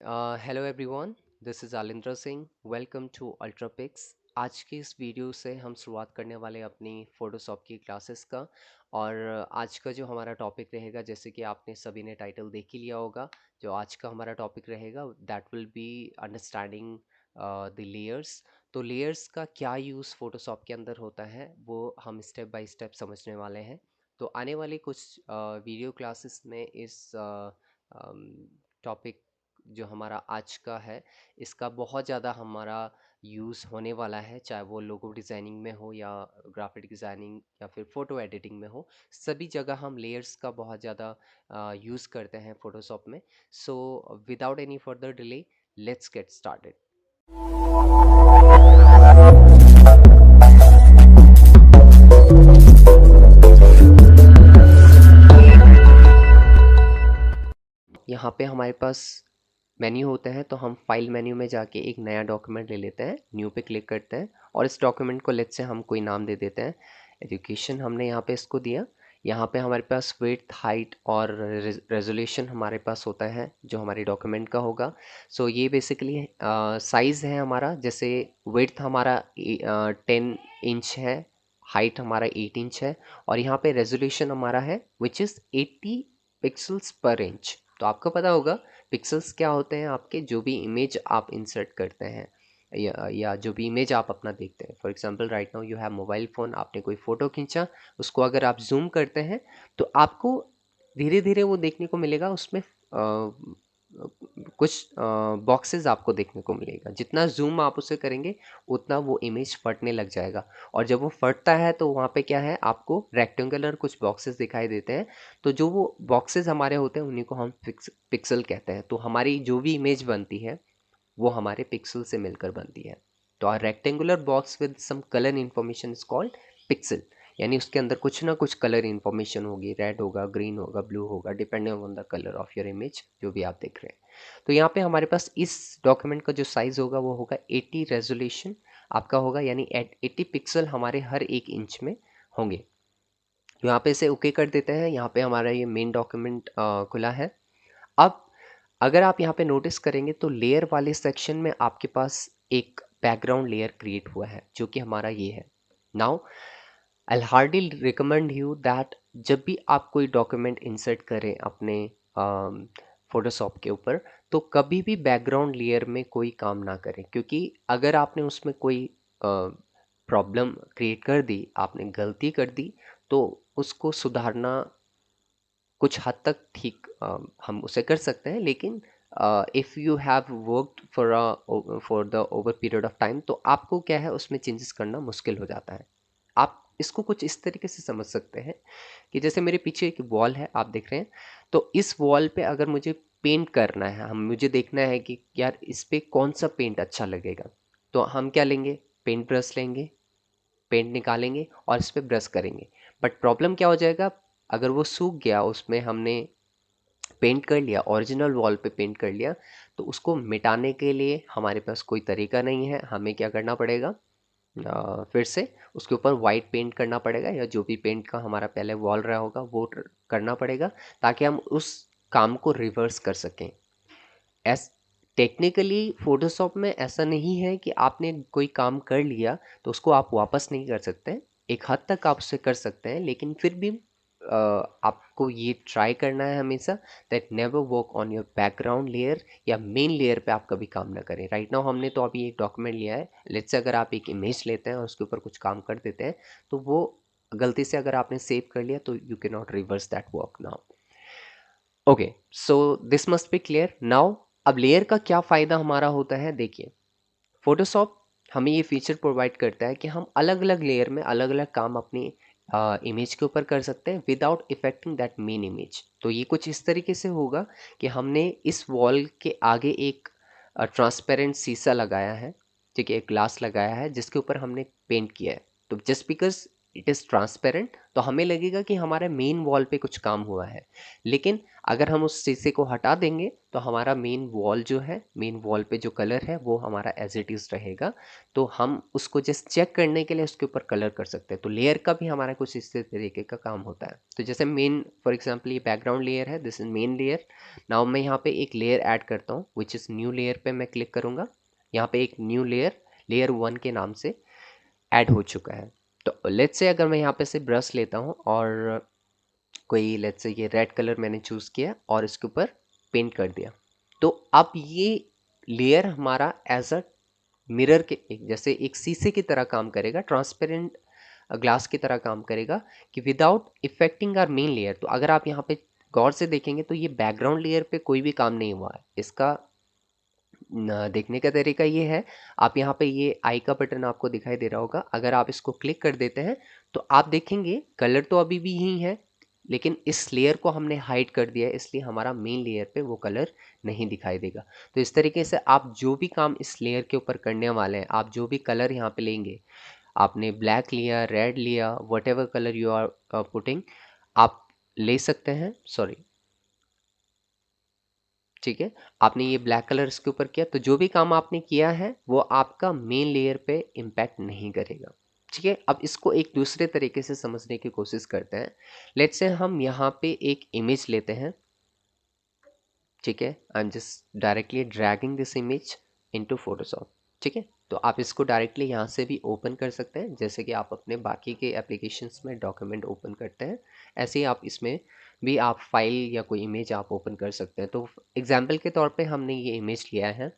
Hello everyone, this is Alindra Singh. Welcome to Ultrapix. आज की इस वीडियो से हम शुरुआत करने वाले अपनी फ़ोटोशॉप की क्लासेस का। और आज का जो हमारा टॉपिक रहेगा, जैसे कि आपने सभी ने टाइटल देख ही लिया होगा, जो आज का हमारा टॉपिक रहेगा that will be understanding the layers. तो लेयर्स का क्या यूज़ फ़ोटोशॉप के अंदर होता है वो हम स्टेप बाय स्टेप समझने वाले हैं। तो आने वाली कुछ वीडियो क्लासेस में इस टॉपिक जो हमारा आज का है, इसका बहुत ज़्यादा हमारा यूज़ होने वाला है, चाहे वो लोगो डिज़ाइनिंग में हो या ग्राफिक डिज़ाइनिंग या फिर फ़ोटो एडिटिंग में हो। सभी जगह हम लेयर्स का बहुत ज़्यादा यूज़ करते हैं फ़ोटोशॉप में। So without any further delay, let's get started. यहाँ पे हमारे पास मेन्यू होते हैं, तो हम फाइल मेन्यू में जाके एक नया डॉक्यूमेंट ले लेते हैं, न्यू पे क्लिक करते हैं और इस डॉक्यूमेंट को लेट से हम कोई नाम दे देते हैं। एजुकेशन हमने यहाँ पे इसको दिया। यहाँ पे हमारे पास विड्थ, हाइट और रेजोल्यूशन हमारे पास होता है जो हमारे डॉक्यूमेंट का होगा। सो ये बेसिकली साइज़ है हमारा। जैसे विड्थ हमारा 10 इंच है, हाइट हमारा 8 इंच है और यहाँ पे रेजोल्यूशन हमारा है विच इज़ 80 पिक्सल्स पर इंच। तो आपको पता होगा पिक्सल्स क्या होते हैं। आपके जो भी इमेज आप इंसर्ट करते हैं या जो भी इमेज आप अपना देखते हैं, for example right now you have mobile phone, आपने कोई फ़ोटो खींचा, उसको अगर आप जूम करते हैं तो आपको धीरे धीरे वो देखने को मिलेगा, उसमें कुछ बॉक्सेस आपको देखने को मिलेगा। जितना जूम आप उसे करेंगे उतना वो इमेज फटने लग जाएगा और जब वो फटता है तो वहाँ पे क्या है, आपको रेक्टेंगुलर कुछ बॉक्सेस दिखाई देते हैं। तो जो वो बॉक्सेस हमारे होते हैं उन्हीं को हम पिक्सल कहते हैं। तो हमारी जो भी इमेज बनती है वो हमारे पिक्सल से मिलकर बनती है। तो a rectangular box with some colour information is called pixel. यानी उसके अंदर कुछ ना कुछ कलर इन्फॉर्मेशन होगी, रेड होगा, ग्रीन होगा, ब्लू होगा, depending on the colour of your image जो भी आप देख रहे हैं। तो यहाँ पे हमारे पास इस डॉक्यूमेंट का जो साइज होगा वो होगा 80 रेजोल्यूशन आपका होगा, यानी 80 पिक्सल हमारे हर एक इंच में होंगे। यहाँ पे इसे ओके कर देते हैं। यहाँ पे हमारा ये मेन डॉक्यूमेंट खुला है। अब अगर आप यहाँ पे नोटिस करेंगे तो लेयर वाले सेक्शन में आपके पास एक बैकग्राउंड लेयर क्रिएट हुआ है जो कि हमारा ये है। Now I hardly recommend you that जब भी आप कोई डॉक्यूमेंट इंसर्ट करें अपने फोटोशॉप के ऊपर, तो कभी भी बैकग्राउंड लेयर में कोई काम ना करें, क्योंकि अगर आपने उसमें कोई प्रॉब्लम क्रिएट कर दी, आपने गलती कर दी, तो उसको सुधारना कुछ हद तक ठीक हम उसे कर सकते हैं। लेकिन if you have worked for the over period of time, तो आपको क्या है, उसमें चेंजेस करना मुश्किल हो जाता है। आप इसको कुछ इस तरीके से समझ सकते हैं कि जैसे मेरे पीछे एक वॉल है, आप देख रहे हैं, तो इस वॉल पे अगर मुझे पेंट करना है, हम मुझे देखना है कि यार इस पे कौन सा पेंट अच्छा लगेगा, तो हम क्या लेंगे, पेंट ब्रश लेंगे, पेंट निकालेंगे और इस पे ब्रश करेंगे। बट प्रॉब्लम क्या हो जाएगा, अगर वो सूख गया, उसमें हमने पेंट कर लिया, ओरिजिनल वॉल पे पेंट कर लिया, तो उसको मिटाने के लिए हमारे पास कोई तरीका नहीं है। हमें क्या करना पड़ेगा, फिर से उसके ऊपर वाइट पेंट करना पड़ेगा या जो भी पेंट का हमारा पहले वॉल रहा होगा वो करना पड़ेगा, ताकि हम उस काम को रिवर्स कर सकें। एस टेक्निकली फोटोशॉप में ऐसा नहीं है कि आपने कोई काम कर लिया तो उसको आप वापस नहीं कर सकते। एक हद तक आप उसे कर सकते हैं, लेकिन फिर भी आपको ये ट्राई करना है हमेशा that never work on your background layer या मेन लेयर पे आप कभी काम ना करें। राइट नाउ हमने तो अभी एक डॉक्यूमेंट लिया है, लेट्स से अगर आप एक इमेज लेते हैं और उसके ऊपर कुछ काम कर देते हैं, तो वो गलती से अगर आपने सेव कर लिया तो you can not reverse that work now. Okay, so this must be clear now. अब लेयर का क्या फ़ायदा हमारा होता है, देखिए फोटोशॉप हमें ये फीचर प्रोवाइड करता है कि हम अलग अलग लेयर में अलग अलग काम अपनी इमेज के ऊपर कर सकते हैं without affecting that main image. तो ये कुछ इस तरीके से होगा कि हमने इस वॉल के आगे एक ट्रांसपेरेंट शीशा लगाया है, ठीक है, एक ग्लास लगाया है जिसके ऊपर हमने पेंट किया है। तो just because it is transparent, तो हमें लगेगा कि हमारे मेन वॉल पे कुछ काम हुआ है। लेकिन अगर हम उस शीशे को हटा देंगे तो हमारा मेन वॉल जो है, मेन वॉल पे जो कलर है वो हमारा एज इट इज़ रहेगा। तो हम उसको जस्ट चेक करने के लिए उसके ऊपर कलर कर सकते हैं। तो लेयर का भी हमारा कुछ इस तरीके का काम होता है। तो जैसे मेन, फॉर एग्जाम्पल ये बैकग्राउंड लेयर है, this is main layer. Now मैं यहाँ पे एक लेयर ऐड करता हूँ, विच इज़ न्यू लेयर पे मैं क्लिक करूँगा। यहाँ पे एक न्यू लेयर, लेयर 1 के नाम से ऐड हो चुका है। तो लेट्स से अगर मैं यहाँ पे से ब्रश लेता हूँ और कोई लेट्स से ये रेड कलर मैंने चूज़ किया और इसके ऊपर पेंट कर दिया, तो अब ये लेयर हमारा एज अ मिरर के जैसे एक शीशे की तरह काम करेगा, ट्रांसपेरेंट ग्लास की तरह काम करेगा, कि without affecting our main layer. तो अगर आप यहाँ पे गौर से देखेंगे तो ये बैकग्राउंड लेयर पे कोई भी काम नहीं हुआ है। इसका देखने का तरीका ये है, आप यहाँ पे ये आई का बटन आपको दिखाई दे रहा होगा, अगर आप इसको क्लिक कर देते हैं तो आप देखेंगे कलर तो अभी भी यही है, लेकिन इस लेयर को हमने हाइड कर दिया है, इसलिए हमारा मेन लेयर पे वो कलर नहीं दिखाई देगा। तो इस तरीके से आप जो भी काम इस लेयर के ऊपर करने वाले हैं, आप जो भी कलर यहाँ पे लेंगे, आपने ब्लैक लिया, रेड लिया, whatever colour you are putting, आप ले सकते हैं। सॉरी, ठीक है, आपने ये ब्लैक कलर इसके ऊपर किया, तो जो भी काम आपने किया है वो आपका मेन लेयर पे इम्पैक्ट नहीं करेगा। ठीक है, अब इसको एक दूसरे तरीके से समझने की कोशिश करते हैं। लेट्स से हम यहाँ पे एक इमेज लेते हैं। ठीक है, I am just directly dragging this image into Photoshop. ठीक है, तो आप इसको डायरेक्टली यहाँ से भी ओपन कर सकते हैं, जैसे कि आप अपने बाकी के एप्लीकेशंस में डॉक्यूमेंट ओपन करते हैं, ऐसे ही आप इसमें भी आप फाइल या कोई इमेज आप ओपन कर सकते हैं। तो एग्जाम्पल के तौर पे हमने ये इमेज लिया है।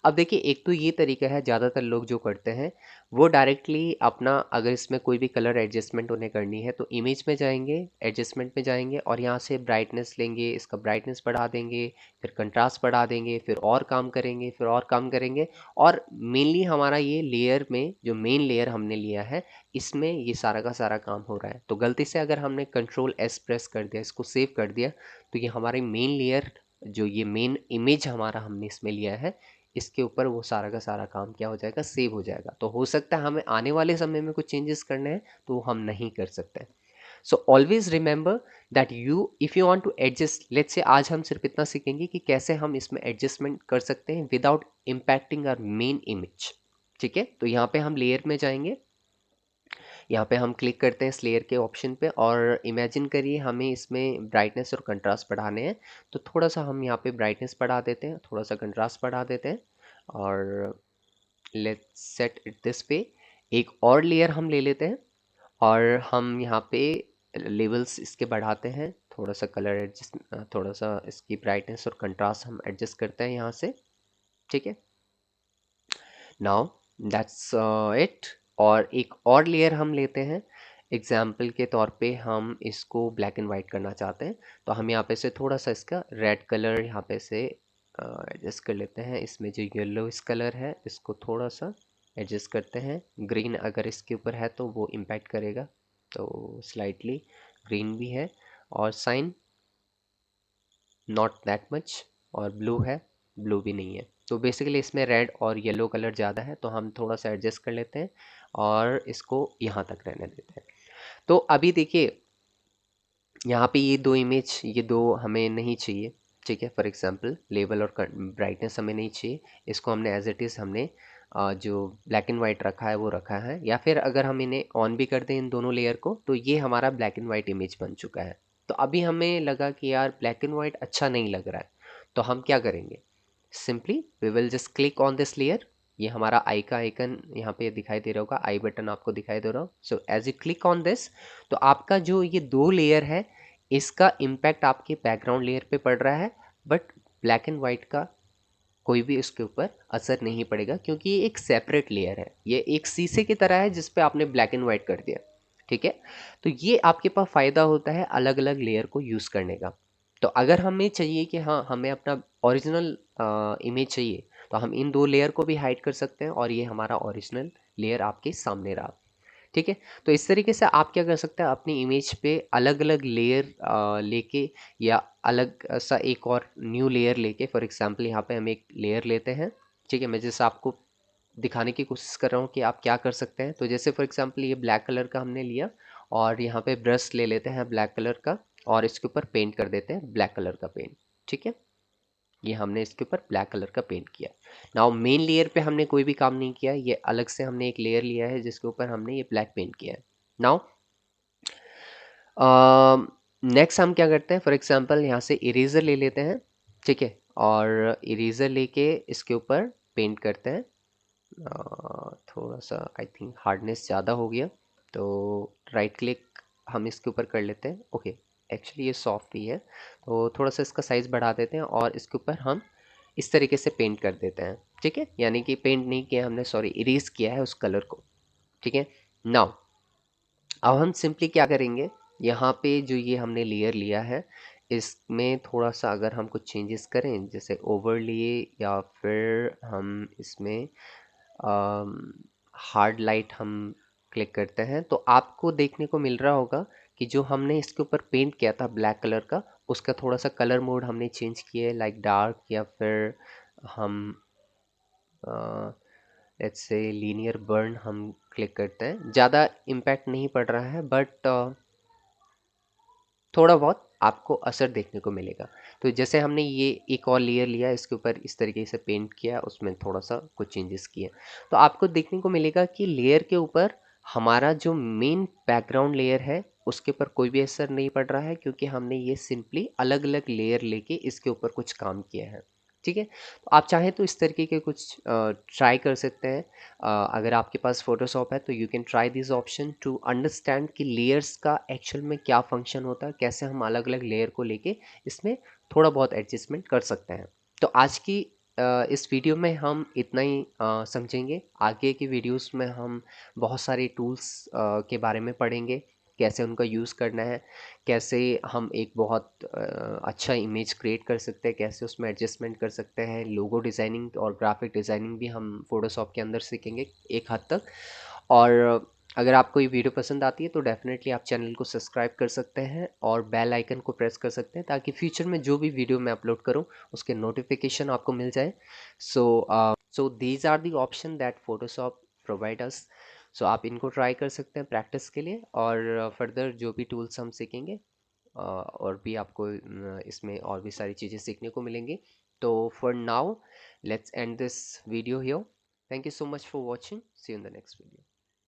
अब देखिए, एक तो ये तरीका है, ज़्यादातर लोग जो करते हैं वो डायरेक्टली अपना, अगर इसमें कोई भी कलर एडजस्टमेंट उन्हें करनी है तो इमेज में जाएंगे, एडजस्टमेंट में जाएंगे और यहाँ से ब्राइटनेस लेंगे, इसका ब्राइटनेस बढ़ा देंगे, फिर कंट्रास्ट बढ़ा देंगे, फिर और काम करेंगे, फिर और काम करेंगे। और मेनली हमारा ये लेयर में जो मेन लेयर हमने लिया है, इसमें ये सारा का सारा काम हो रहा है। तो गलती से अगर हमने Ctrl+S प्रेस कर दिया, इसको सेव कर दिया, तो ये हमारी मेन लेयर, जो ये मेन इमेज हमारा हमने इसमें लिया है, इसके ऊपर वो सारा का सारा काम क्या हो जाएगा, सेव हो जाएगा। तो हो सकता है हमें आने वाले समय में कुछ चेंजेस करने हैं तो वो हम नहीं कर सकते। So always remember that you, if you want to adjust, let's say आज हम सिर्फ इतना सीखेंगे कि कैसे हम इसमें एडजस्टमेंट कर सकते हैं without impacting our main image. ठीक है, तो यहाँ पे हम लेयर में जाएंगे, यहाँ पे हम क्लिक करते हैं इस लेयर के ऑप्शन पे और इमेजिन करिए हमें इसमें ब्राइटनेस और कंट्रास्ट बढ़ाने हैं। तो थोड़ा सा हम यहाँ पे ब्राइटनेस बढ़ा देते हैं, थोड़ा सा कंट्रास्ट बढ़ा देते हैं और let's set it this way. एक और लेयर हम ले लेते हैं और हम यहाँ पे लेवल्स इसके बढ़ाते हैं, थोड़ा सा कलर एडजस्ट, थोड़ा सा इसकी ब्राइटनेस और कंट्रास्ट हम एडजस्ट करते हैं यहाँ से। ठीक है, नाउ दैट्स इट। और एक और लेयर हम लेते हैं, एग्जाम्पल के तौर पे हम इसको ब्लैक एंड वाइट करना चाहते हैं, तो हम यहाँ पे से थोड़ा सा इसका रेड कलर यहाँ पे से एडजस्ट कर लेते हैं। इसमें जो येलो इस कलर है इसको थोड़ा सा एडजस्ट करते हैं। ग्रीन अगर इसके ऊपर है तो वो इम्पैक्ट करेगा, तो स्लाइटली ग्रीन भी है, और साइन नॉट दैट मच, और ब्लू है, ब्लू भी नहीं है। तो बेसिकली इसमें रेड और येलो कलर ज़्यादा है, तो हम थोड़ा सा एडजस्ट कर लेते हैं और इसको यहाँ तक रहने देते हैं। तो अभी देखिए, यहाँ पे ये दो इमेज, ये दो हमें नहीं चाहिए। ठीक है, फॉर एग्जांपल लेवल और ब्राइटनेस हमें नहीं चाहिए, इसको हमने एज इट इज़ हमने जो ब्लैक एंड वाइट रखा है वो रखा है। या फिर अगर हम इन्हें ऑन भी कर दें इन दोनों लेयर को, तो ये हमारा ब्लैक एंड वाइट इमेज बन चुका है। तो अभी हमें लगा कि यार ब्लैक एंड वाइट अच्छा नहीं लग रहा है, तो हम क्या करेंगे, simply we will just click on this layer. ये हमारा आई का आइकन यहाँ पे दिखाई दे रहा होगा, आई बटन आपको दिखाई दे रहा हो। So as you click on this, तो आपका जो ये दो लेयर है इसका इम्पैक्ट आपके बैकग्राउंड लेयर पे पड़ रहा है, बट ब्लैक एंड वाइट का कोई भी इसके ऊपर असर नहीं पड़ेगा, क्योंकि ये एक सेपरेट लेयर है, ये एक शीशे की तरह है जिस पे आपने ब्लैक एंड वाइट कर दिया। ठीक है, तो ये आपके पास फ़ायदा होता है अलग अलग लेयर को यूज़ करने का। तो अगर हमें चाहिए कि हाँ हमें अपना ओरिजिनल इमेज चाहिए, तो हम इन दो लेयर को भी हाइड कर सकते हैं और ये हमारा ओरिजिनल लेयर आपके सामने रहा। ठीक है, तो इस तरीके से आप क्या कर सकते हैं, अपनी इमेज पे अलग अलग लेयर लेके, या अलग सा एक और न्यू लेयर लेके, फॉर एग्जांपल यहाँ पे हम एक लेयर लेते हैं। ठीक है, मैं जैसे आपको दिखाने की कोशिश कर रहा हूँ कि आप क्या कर सकते हैं। तो जैसे फॉर एग्जांपल ये ब्लैक कलर का हमने लिया और यहाँ पे ब्रश ले लेते हैं ब्लैक कलर का और इसके ऊपर पेंट कर देते हैं ब्लैक कलर का पेंट। ठीक है, ये हमने इसके ऊपर ब्लैक कलर का पेंट किया। नाउ मेन लेयर पे हमने कोई भी काम नहीं किया, ये अलग से हमने एक लेयर लिया है जिसके ऊपर हमने ये ब्लैक पेंट किया है। नाउ नेक्स्ट हम क्या करते हैं, फॉर एग्जांपल यहाँ से इरेजर ले लेते हैं। ठीक है, और इरेजर लेके इसके ऊपर पेंट करते हैं। थोड़ा सा आई थिंक हार्डनेस ज़्यादा हो गया, तो राइट क्लिक हम इसके ऊपर कर लेते हैं। ओके, एक्चुअली ये सॉफ्ट ही है, तो थोड़ा सा इसका साइज़ बढ़ा देते हैं और इसके ऊपर हम इस तरीके से पेंट कर देते हैं। ठीक है, यानी कि पेंट नहीं किया हमने, सॉरी इरेज किया है उस कलर को। ठीक है, नाउ अब हम सिंपली क्या करेंगे, यहाँ पे जो ये हमने लेयर लिया है इसमें थोड़ा सा अगर हम कुछ चेंजेस करें, जैसे ओवरले या फिर हम इसमें हार्ड लाइट हम क्लिक करते हैं, तो आपको देखने को मिल रहा होगा कि जो हमने इसके ऊपर पेंट किया था ब्लैक कलर का, उसका थोड़ा सा कलर मोड हमने चेंज किया है, लाइक डार्क या फिर हम लेट्स से लीनियर बर्न हम क्लिक करते हैं। ज़्यादा इम्पैक्ट नहीं पड़ रहा है बट थोड़ा बहुत आपको असर देखने को मिलेगा। तो जैसे हमने ये एक और लेयर लिया, इसके ऊपर इस तरीके से पेंट किया, उसमें थोड़ा सा कुछ चेंजेस किए, तो आपको देखने को मिलेगा कि लेयर के ऊपर हमारा जो मेन बैकग्राउंड लेयर है उसके ऊपर कोई भी असर नहीं पड़ रहा है, क्योंकि हमने ये सिंपली अलग अलग लेयर लेके इसके ऊपर कुछ काम किया है। ठीक है, तो आप चाहें तो इस तरीके के कुछ ट्राई कर सकते हैं। अगर आपके पास फोटोशॉप है तो you can try this option to understand कि लेयर्स का एक्चुअल में क्या फंक्शन होता है, कैसे हम अलग अलग लेयर को लेके इसमें थोड़ा बहुत एडजस्टमेंट कर सकते हैं। तो आज की इस वीडियो में हम इतना ही समझेंगे। आगे की वीडियोस में हम बहुत सारे टूल्स के बारे में पढ़ेंगे, कैसे उनका यूज़ करना है, कैसे हम एक बहुत अच्छा इमेज क्रिएट कर सकते हैं, कैसे उसमें एडजस्टमेंट कर सकते हैं। लोगो डिज़ाइनिंग और ग्राफिक डिज़ाइनिंग भी हम फोटोशॉप के अंदर सीखेंगे एक हद तक। और अगर आपको ये वीडियो पसंद आती है तो डेफिनेटली आप चैनल को सब्सक्राइब कर सकते हैं और बेल आइकन को प्रेस कर सकते हैं, ताकि फ्यूचर में जो भी वीडियो मैं अपलोड करूं उसके नोटिफिकेशन आपको मिल जाए। So these are the option that Photoshop provide us. So आप इनको ट्राई कर सकते हैं प्रैक्टिस के लिए, और फर्दर जो भी टूल्स हम सीखेंगे और भी आपको इसमें और भी सारी चीज़ें सीखने को मिलेंगी। तो for now let's end this video here. Thank you so much for watching, see you in the next video.